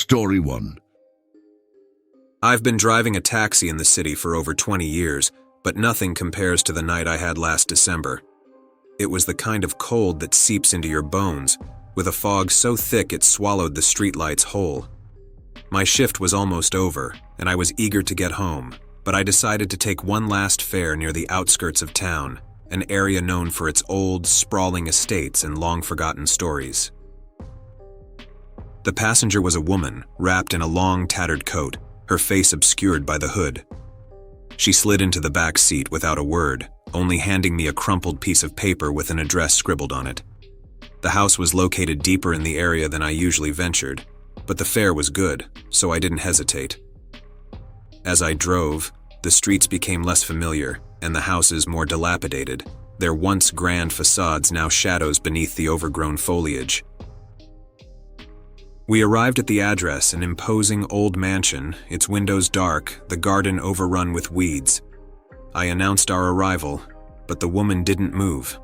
Story 1. I've been driving a taxi in the city for over 20 years, but nothing compares to the night I had last December. It was the kind of cold that seeps into your bones, with a fog so thick it swallowed the streetlights whole. My shift was almost over, and I was eager to get home, but I decided to take one last fare near the outskirts of town, an area known for its old, sprawling estates and long-forgotten stories. The passenger was a woman, wrapped in a long, tattered coat, her face obscured by the hood. She slid into the back seat without a word, only handing me a crumpled piece of paper with an address scribbled on it. The house was located deeper in the area than I usually ventured, but the fare was good, so I didn't hesitate. As I drove, the streets became less familiar, and the houses more dilapidated, their once grand facades now shadows beneath the overgrown foliage. We arrived at the address, an imposing old mansion, its windows dark, the garden overrun with weeds. I announced our arrival, but the woman didn't move.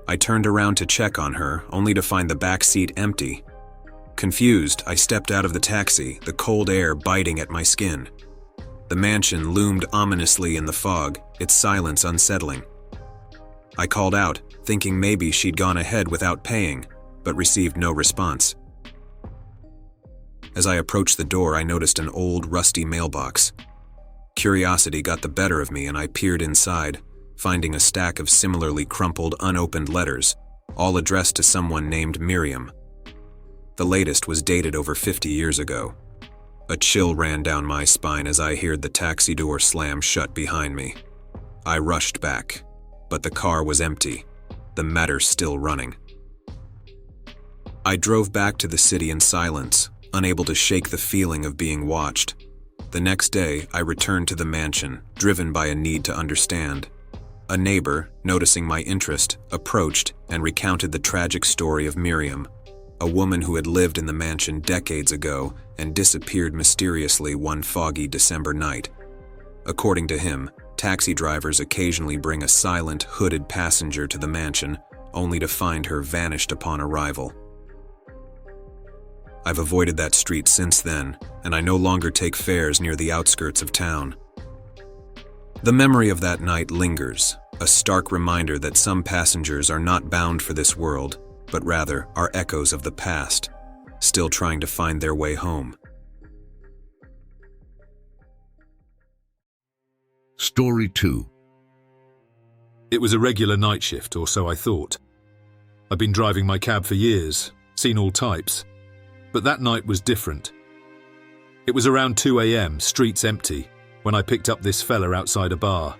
I turned around to check on her, only to find the back seat empty. Confused, I stepped out of the taxi, the cold air biting at my skin. The mansion loomed ominously in the fog, its silence unsettling. I called out, thinking maybe she'd gone ahead without paying, but received no response. As I approached the door, I noticed an old, rusty mailbox. Curiosity got the better of me, and I peered inside, finding a stack of similarly crumpled, unopened letters, all addressed to someone named Miriam. The latest was dated over 50 years ago. A chill ran down my spine as I heard the taxi door slam shut behind me. I rushed back, but the car was empty, the matter still running. I drove back to the city in silence, unable to shake the feeling of being watched. The next day, I returned to the mansion, driven by a need to understand. A neighbor, noticing my interest, approached and recounted the tragic story of Miriam, a woman who had lived in the mansion decades ago and disappeared mysteriously one foggy December night. According to him, taxi drivers occasionally bring a silent, hooded passenger to the mansion, only to find her vanished upon arrival. I've avoided that street since then, and I no longer take fares near the outskirts of town. The memory of that night lingers, a stark reminder that some passengers are not bound for this world, but rather are echoes of the past, still trying to find their way home. Story 2. It was a regular night shift, or so I thought. I'd been driving my cab for years, seen all types. But that night was different. It was around 2 a.m., streets empty, when I picked up this fella outside a bar.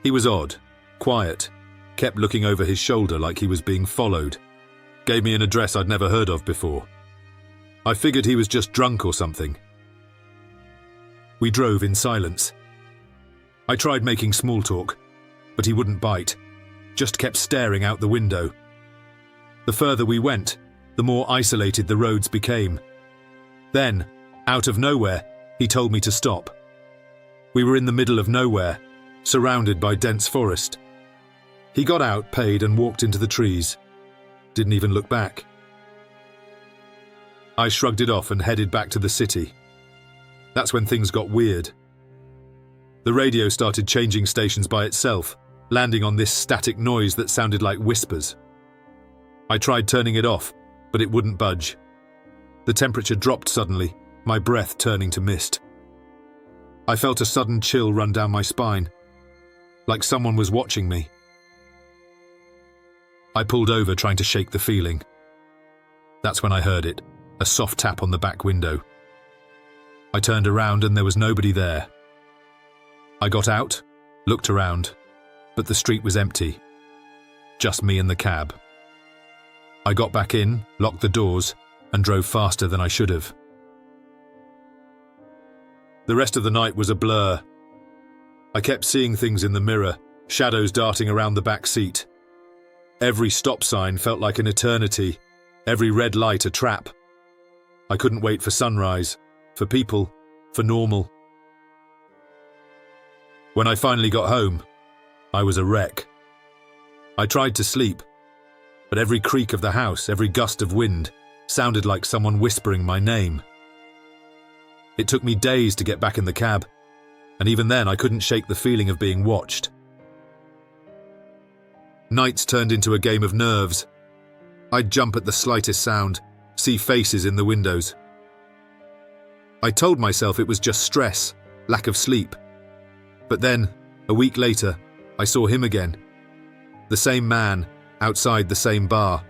He was odd, quiet, kept looking over his shoulder like he was being followed, gave me an address I'd never heard of before. I figured he was just drunk or something. We drove in silence. I tried making small talk, but he wouldn't bite, just kept staring out the window. The further we went, the more isolated the roads became. Then, out of nowhere, he told me to stop. We were in the middle of nowhere, surrounded by dense forest. He got out, paid, and walked into the trees. Didn't even look back. I shrugged it off and headed back to the city. That's when things got weird. The radio started changing stations by itself, landing on this static noise that sounded like whispers. I tried turning it off, but it wouldn't budge. The temperature dropped suddenly, my breath turning to mist. I felt a sudden chill run down my spine, like someone was watching me. I pulled over, trying to shake the feeling. That's when I heard it, a soft tap on the back window. I turned around and there was nobody there. I got out, looked around, but the street was empty. Just me and the cab. I got back in, locked the doors, and drove faster than I should have. The rest of the night was a blur. I kept seeing things in the mirror, shadows darting around the back seat. Every stop sign felt like an eternity, every red light a trap. I couldn't wait for sunrise, for people, for normal. When I finally got home, I was a wreck. I tried to sleep, but every creak of the house, every gust of wind, sounded like someone whispering my name, It took me days to get back in the cab, and even then I couldn't shake the feeling of being watched. Nights turned into a game of nerves. I'd jump at the slightest sound, see faces in the windows. I told myself it was just stress, lack of sleep. But then, a week later, I saw him again. The same man, outside the same bar.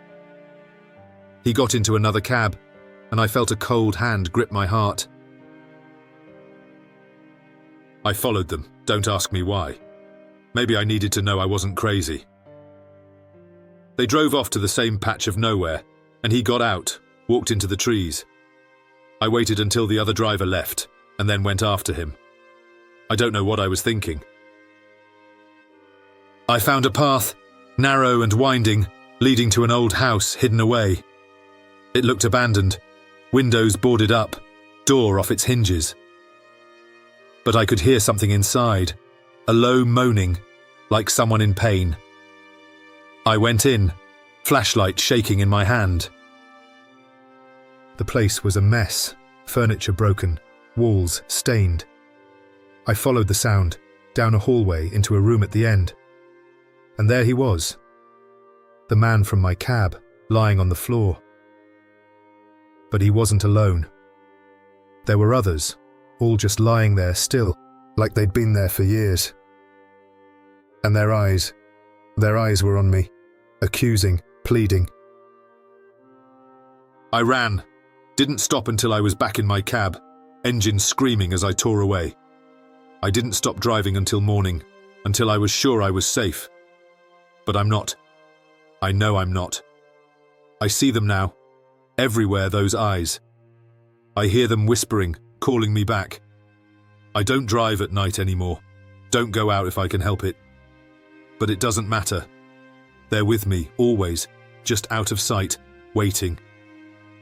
He got into another cab, and I felt a cold hand grip my heart. I followed them, don't ask me why. Maybe I needed to know I wasn't crazy. They drove off to the same patch of nowhere, and he got out, walked into the trees. I waited until the other driver left, and then went after him. I don't know what I was thinking. I found a path, narrow and winding, leading to an old house hidden away. It looked abandoned, windows boarded up, door off its hinges. But I could hear something inside, a low moaning, like someone in pain. I went in, flashlight shaking in my hand. The place was a mess, furniture broken, walls stained. I followed the sound, down a hallway into a room at the end. And there he was, the man from my cab, lying on the floor. But he wasn't alone. There were others, all just lying there still, like they'd been there for years. And their eyes were on me, accusing, pleading. I ran, didn't stop until I was back in my cab, engine screaming as I tore away. I didn't stop driving until morning, until I was sure I was safe. But I'm not. I know I'm not. I see them now, everywhere, those eyes. I hear them whispering, calling me back. I don't drive at night anymore, don't go out if I can help it. But it doesn't matter. They're with me, always, just out of sight, waiting.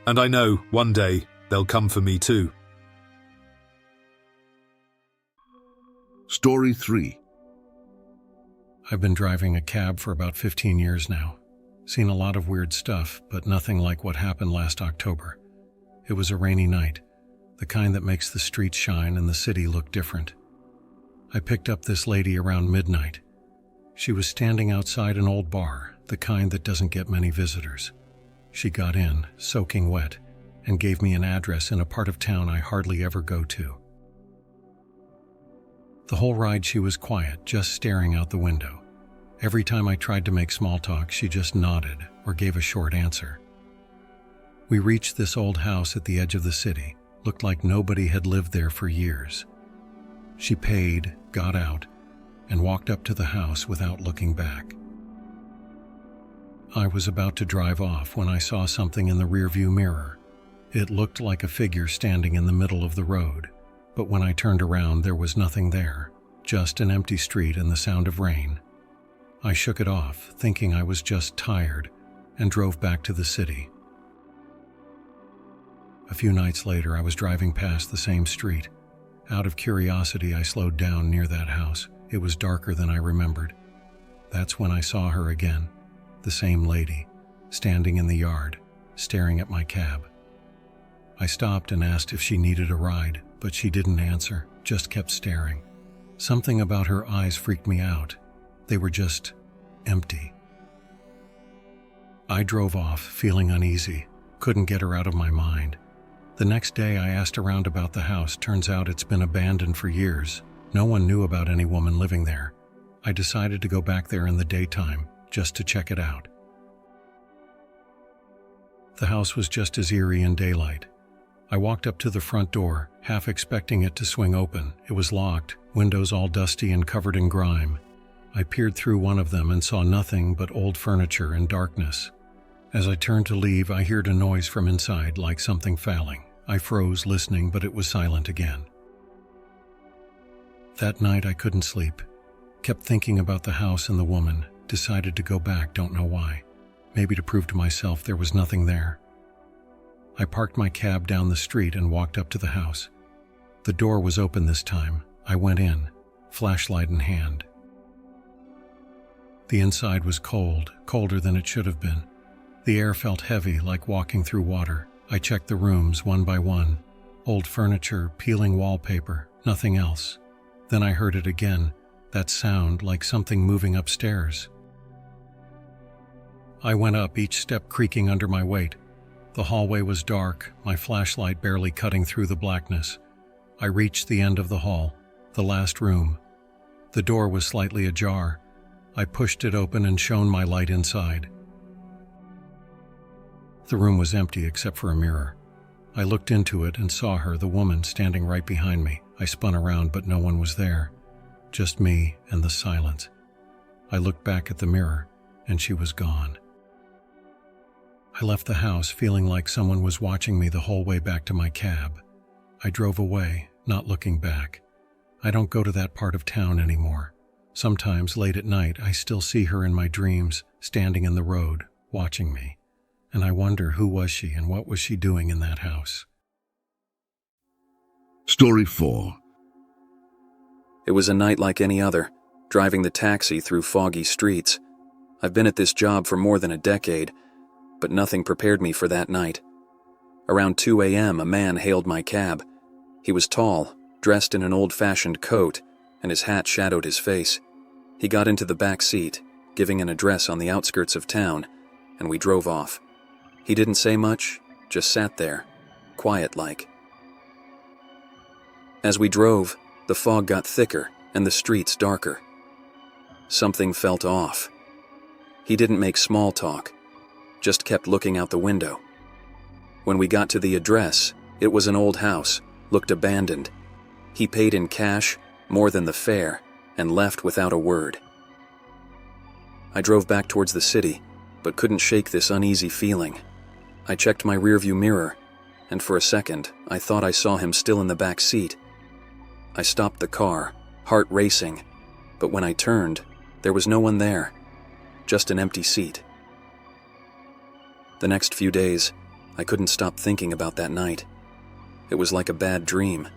And I know, one day, they'll come for me too. Story 3. I've been driving a cab for about 15 years now. Seen a lot of weird stuff, but nothing like what happened last October. It was a rainy night, the kind that makes the streets shine and the city look different. I picked up this lady around midnight. She was standing outside an old bar, the kind that doesn't get many visitors. She got in, soaking wet, and gave me an address in a part of town I hardly ever go to. The whole ride she was quiet, just staring out the window. Every time I tried to make small talk, she just nodded or gave a short answer. We reached this old house at the edge of the city. Looked like nobody had lived there for years. She paid, got out, and walked up to the house without looking back. I was about to drive off when I saw something in the rearview mirror. It looked like a figure standing in the middle of the road, but when I turned around there was nothing there, just an empty street and the sound of rain. I shook it off, thinking I was just tired, and drove back to the city. A few nights later, I was driving past the same street. Out of curiosity, I slowed down near that house. It was darker than I remembered. That's when I saw her again, the same lady, standing in the yard, staring at my cab. I stopped and asked if she needed a ride, but she didn't answer, just kept staring. Something about her eyes freaked me out. They were just empty. I drove off, feeling uneasy, couldn't get her out of my mind. The next day I asked around about the house. Turns out it's been abandoned for years. No one knew about any woman living there. I decided to go back there in the daytime, just to check it out. The house was just as eerie in daylight. I walked up to the front door, half expecting it to swing open. It was locked, windows all dusty and covered in grime. I peered through one of them and saw nothing but old furniture and darkness. As I turned to leave, I heard a noise from inside, like something fouling. I froze, listening, but it was silent again. That night I couldn't sleep. Kept thinking about the house and the woman. Decided to go back, don't know why. Maybe to prove to myself there was nothing there. I parked my cab down the street and walked up to the house. The door was open this time. I went in, flashlight in hand. The inside was cold, colder than it should have been. The air felt heavy, like walking through water. I checked the rooms one by one. Old furniture, peeling wallpaper, nothing else. Then I heard it again, that sound like something moving upstairs. I went up, each step creaking under my weight. The hallway was dark, my flashlight barely cutting through the blackness. I reached the end of the hall, the last room. The door was slightly ajar. I pushed it open and shone my light inside. The room was empty except for a mirror. I looked into it and saw her, the woman, standing right behind me. I spun around, but no one was there. Just me and the silence. I looked back at the mirror, and she was gone. I left the house feeling like someone was watching me the whole way back to my cab. I drove away, not looking back. I don't go to that part of town anymore. Sometimes, late at night, I still see her in my dreams, standing in the road, watching me. And I wonder, who was she and what was she doing in that house? Story 4. It was a night like any other, driving the taxi through foggy streets. I've been at this job for more than a decade, but nothing prepared me for that night. Around 2 a.m., a man hailed my cab. He was tall, dressed in an old-fashioned coat, and his hat shadowed his face. He got into the back seat, giving an address on the outskirts of town, and we drove off. He didn't say much, just sat there, quiet-like. As we drove, the fog got thicker and the streets darker. Something felt off. He didn't make small talk, just kept looking out the window. When we got to the address, it was an old house, looked abandoned. He paid in cash, more than the fare, and left without a word. I drove back towards the city, but couldn't shake this uneasy feeling. I checked my rearview mirror, and for a second, I thought I saw him still in the back seat. I stopped the car, heart racing, but when I turned, there was no one there, just an empty seat. The next few days, I couldn't stop thinking about that night. It was like a bad dream,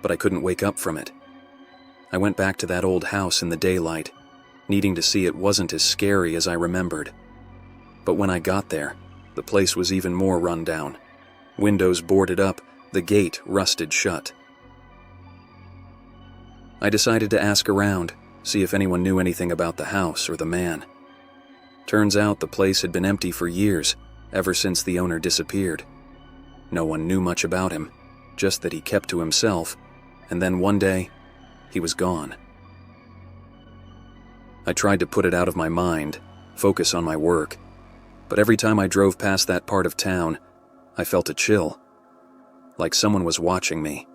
but I couldn't wake up from it. I went back to that old house in the daylight, needing to see it wasn't as scary as I remembered. But when I got there, the place was even more run down. Windows boarded up, the gate rusted shut. I decided to ask around, see if anyone knew anything about the house or the man. Turns out the place had been empty for years, ever since the owner disappeared. No one knew much about him, just that he kept to himself, and then one day, he was gone. I tried to put it out of my mind, focus on my work, but every time I drove past that part of town, I felt a chill, like someone was watching me.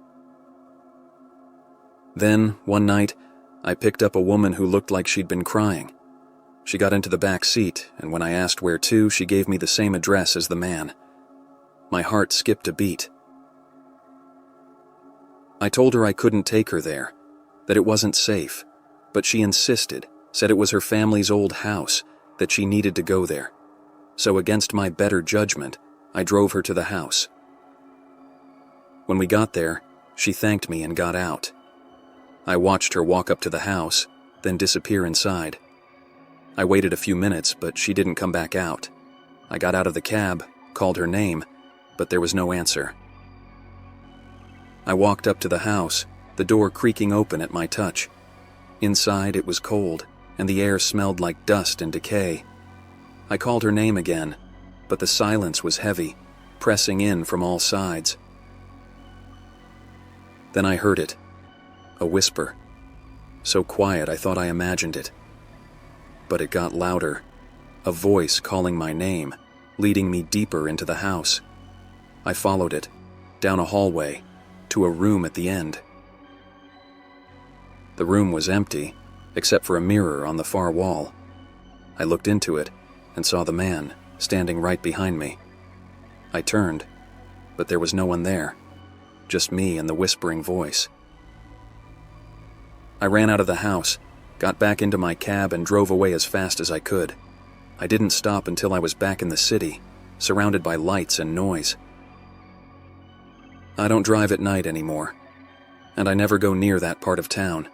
Then, one night, I picked up a woman who looked like she'd been crying. She got into the back seat, and when I asked where to, she gave me the same address as the man. My heart skipped a beat. I told her I couldn't take her there, that it wasn't safe, but she insisted, said it was her family's old house, that she needed to go there. So against my better judgment, I drove her to the house. When we got there, she thanked me and got out. I watched her walk up to the house, then disappear inside. I waited a few minutes, but she didn't come back out. I got out of the cab, called her name, but there was no answer. I walked up to the house, the door creaking open at my touch. Inside it was cold, and the air smelled like dust and decay. I called her name again, but the silence was heavy, pressing in from all sides. Then I heard it, a whisper, so quiet I thought I imagined it. But it got louder, a voice calling my name, leading me deeper into the house. I followed it, down a hallway, to a room at the end. The room was empty, except for a mirror on the far wall. I looked into it and saw the man standing right behind me. I turned, but there was no one there, just me and the whispering voice. I ran out of the house, got back into my cab and drove away as fast as I could. I didn't stop until I was back in the city, surrounded by lights and noise. I don't drive at night anymore, and I never go near that part of town.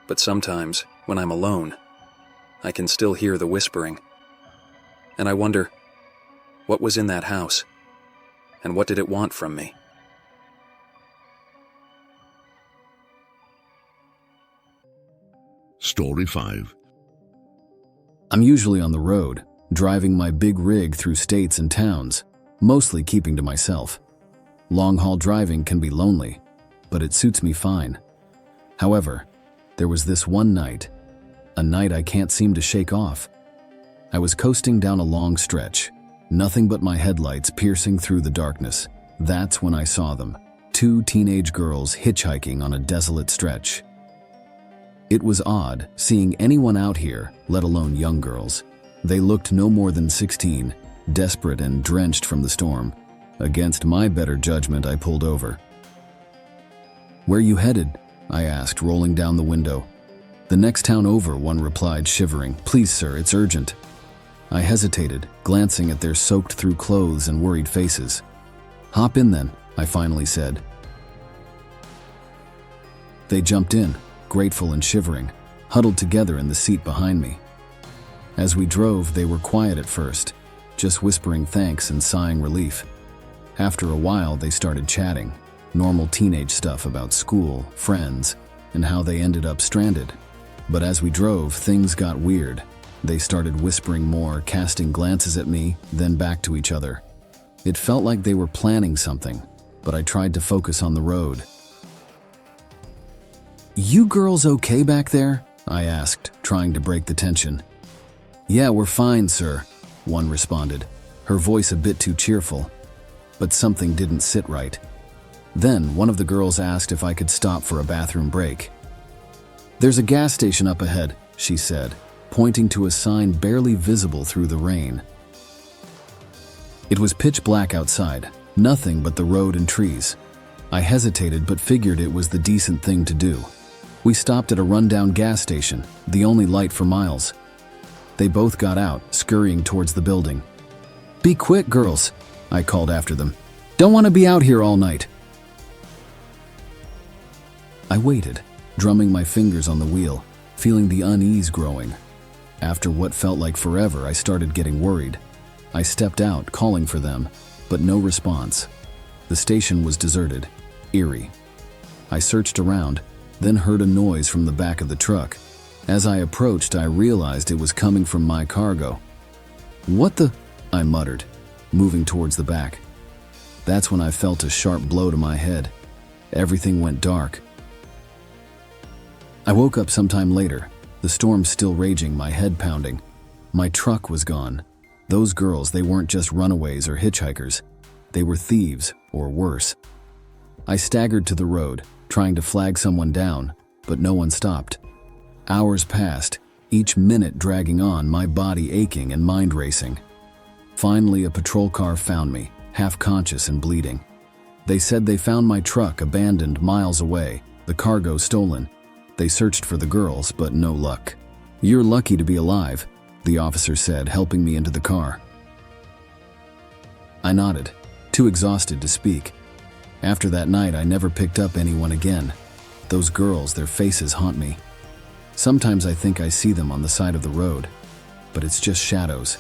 But sometimes, when I'm alone, I can still hear the whispering. And I wonder, what was in that house? And what did it want from me? Story 5. I'm usually on the road, driving my big rig through states and towns, mostly keeping to myself. Long-haul driving can be lonely, but it suits me fine. However, there was this one night, a night I can't seem to shake off. I was coasting down a long stretch, nothing but my headlights piercing through the darkness. That's when I saw them, 2 teenage girls hitchhiking on a desolate stretch. It was odd seeing anyone out here, let alone young girls. They looked no more than 16, desperate and drenched from the storm. Against my better judgment, I pulled over. "Where you headed?" I asked, rolling down the window. "The next town over," one replied, shivering. "Please, sir, it's urgent." I hesitated, glancing at their soaked-through clothes and worried faces. "Hop in then," I finally said. They jumped in, grateful and shivering, huddled together in the seat behind me. As we drove, they were quiet at first, just whispering thanks and sighing relief. After a while, they started chatting, normal teenage stuff about school, friends, and how they ended up stranded. But as we drove, things got weird. They started whispering more, casting glances at me, then back to each other. It felt like they were planning something, but I tried to focus on the road. "You girls okay back there?" I asked, trying to break the tension. "Yeah, we're fine, sir," one responded, her voice a bit too cheerful. But something didn't sit right. Then one of the girls asked if I could stop for a bathroom break. "There's a gas station up ahead," she said, pointing to a sign barely visible through the rain. It was pitch black outside, nothing but the road and trees. I hesitated but figured it was the decent thing to do. We stopped at a rundown gas station, the only light for miles. They both got out, scurrying towards the building. "Be quick, girls," I called after them. "Don't want to be out here all night." I waited, drumming my fingers on the wheel, feeling the unease growing. After what felt like forever, I started getting worried. I stepped out, calling for them, but no response. The station was deserted, eerie. I searched around, then heard a noise from the back of the truck. As I approached, I realized it was coming from my cargo. "What the?" I muttered, moving towards the back. That's when I felt a sharp blow to my head. Everything went dark. I woke up sometime later, the storm still raging, my head pounding. My truck was gone. Those girls, they weren't just runaways or hitchhikers. They were thieves, or worse. I staggered to the road, trying to flag someone down, but no one stopped. Hours passed, each minute dragging on, my body aching and mind racing. Finally, a patrol car found me, half conscious and bleeding. They said they found my truck abandoned miles away, the cargo stolen. They searched for the girls, but no luck. "You're lucky to be alive," the officer said, helping me into the car. I nodded, too exhausted to speak. After that night, I never picked up anyone again. Those girls, their faces haunt me. Sometimes I think I see them on the side of the road, but it's just shadows.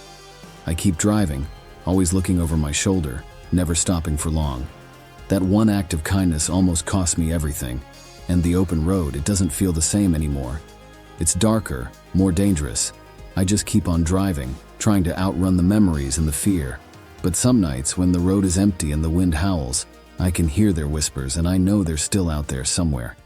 I keep driving, always looking over my shoulder, never stopping for long. That one act of kindness almost cost me everything, and the open road, it doesn't feel the same anymore. It's darker, more dangerous. I just keep on driving, trying to outrun the memories and the fear. But some nights, when the road is empty and the wind howls, I can hear their whispers and I know they're still out there somewhere.